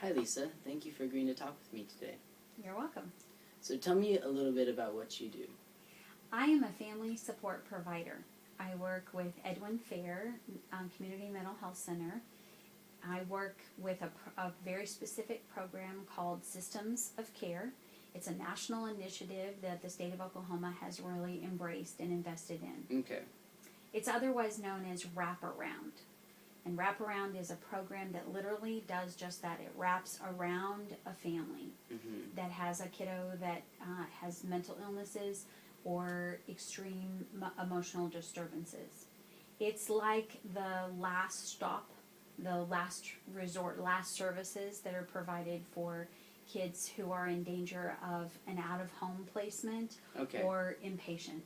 Hi Lisa, thank you for agreeing to talk with me today. You're welcome. So tell me a little bit about what you do. I am a family support provider. I work with Edwin Fair Community Mental Health Center. I work with a very specific program called Systems of Care. It's a national initiative that the state of Oklahoma has really embraced and invested in. Okay. It's otherwise known as Wraparound. And Wraparound is a program that literally does just that. It wraps around a family that has a kiddo that has mental illnesses or extreme emotional disturbances. It's like the last stop, the last resort, last services that are provided for kids who are in danger of an out-of-home placement Okay. or inpatient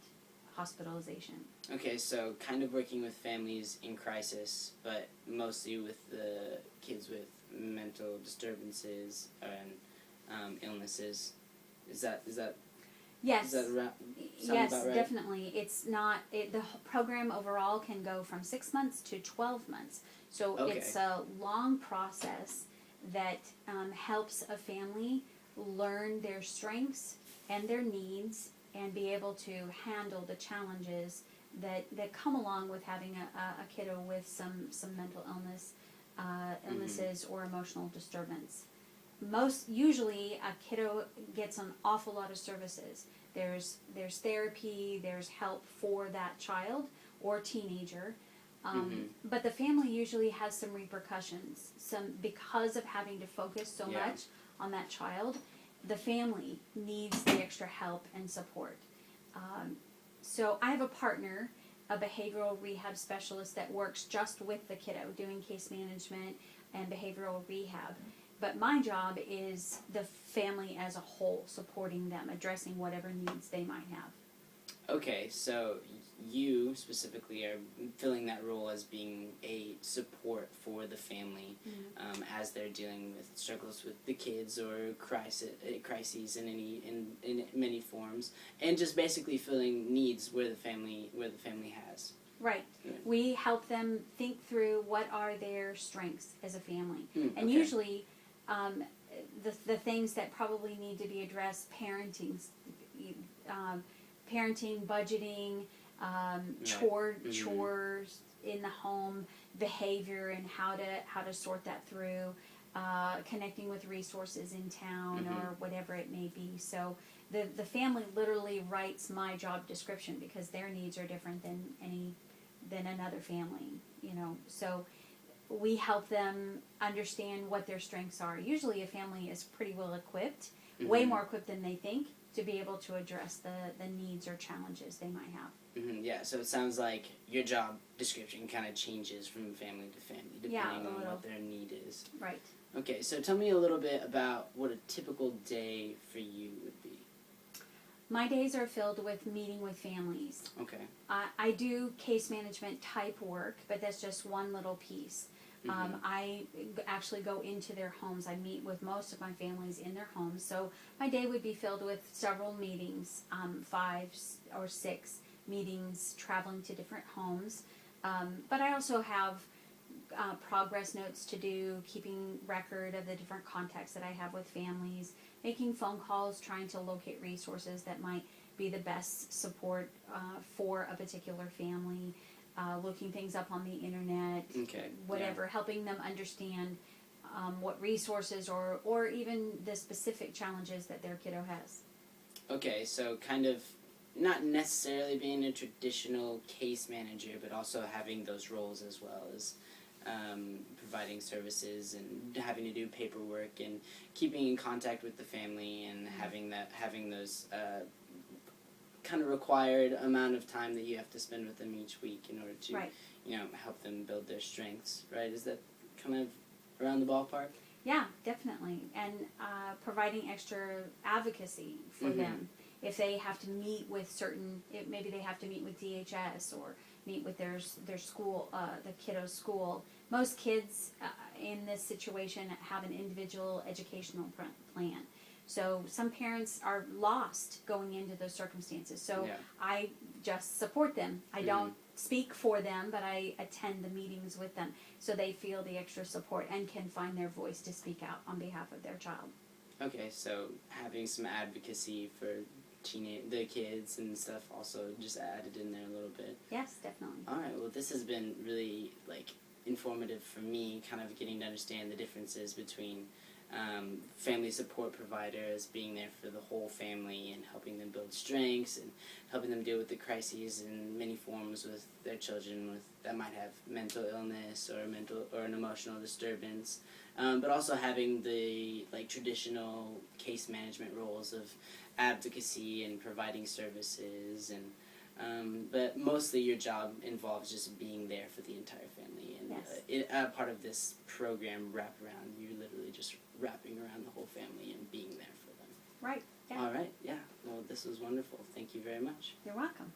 hospitalization. Okay, so kind of working with families in crisis, but mostly with the kids with mental disturbances and illnesses. Is that Yes. Is that sound Yes, about right? definitely. It's not, the program overall can go from 6 months to 12 months. So Okay. it's a long process that helps a family learn their strengths and their needs and be able to handle the challenges that come along with having a kiddo with some mental illnesses or emotional disturbance. Usually a kiddo gets an awful lot of services. There's therapy, there's help for that child or teenager, but the family usually has some repercussions. Because of having to focus so much on that child, the family needs the extra help and support. So I have a partner, a behavioral rehab specialist that works just with the kiddo, doing case management and behavioral rehab. But my job is the family as a whole, supporting them, addressing whatever needs they might have. Okay, so you specifically are filling that role as being a support for the family as they're dealing with struggles with the kids or crises in many forms, and just basically filling needs where the family has. Right. We help them think through what are their strengths as a family, and okay. usually the things that probably need to be addressed: parenting, budgeting, chores in the home, behavior, and how to sort that through, connecting with resources in town or whatever it may be. So the family literally writes my job description because their needs are different than another family. So we help them understand what their strengths are. Usually a family is pretty well equipped, way more equipped than they think, to be able to address the needs or challenges they might have. Yeah, so it sounds like your job description kind of changes from family to family, depending on what their need is. Right. Okay, so tell me a little bit about what a typical day for you would be. My days are filled with meeting with families. Okay. I do case management type work, but that's just one little piece. I actually go into their homes. I meet with most of my families in their homes. So my day would be filled with several meetings, 5 or 6 meetings, traveling to different homes. But I also have progress notes to do, keeping record of the different contacts that I have with families, making phone calls, trying to locate resources that might be the best support for a particular family. Looking things up on the internet, whatever, helping them understand what resources or even the specific challenges that their kiddo has. Okay, so kind of not necessarily being a traditional case manager, but also having those roles as well as providing services and having to do paperwork and keeping in contact with the family and having those kind of required amount of time that you have to spend with them each week in order to help them build their strengths, right? Is that kind of around the ballpark? Yeah, definitely. And providing extra advocacy for them. If they have to meet with maybe they have to meet with DHS or meet with their school, the kiddo's school. Most kids in this situation have an individual educational plan. So some parents are lost going into those circumstances. So Yeah. I just support them. I don't speak for them, but I attend the meetings with them so they feel the extra support and can find their voice to speak out on behalf of their child. Okay, so having some advocacy for the kids and stuff also just added in there a little bit. Yes, definitely. All right, well, this has been really informative for me, kind of getting to understand the differences between family support providers being there for the whole family and helping them build strengths and helping them deal with the crises in many forms with their children that might have mental illness or an emotional disturbance, but also having the traditional case management roles of advocacy and providing services but mostly your job involves just being there for the entire family. And Yes. part of this program, Wrap Around, you're literally just wrapping around the whole family and being there for them. Right. Yeah. All right, yeah. Well, this was wonderful. Thank you very much. You're welcome.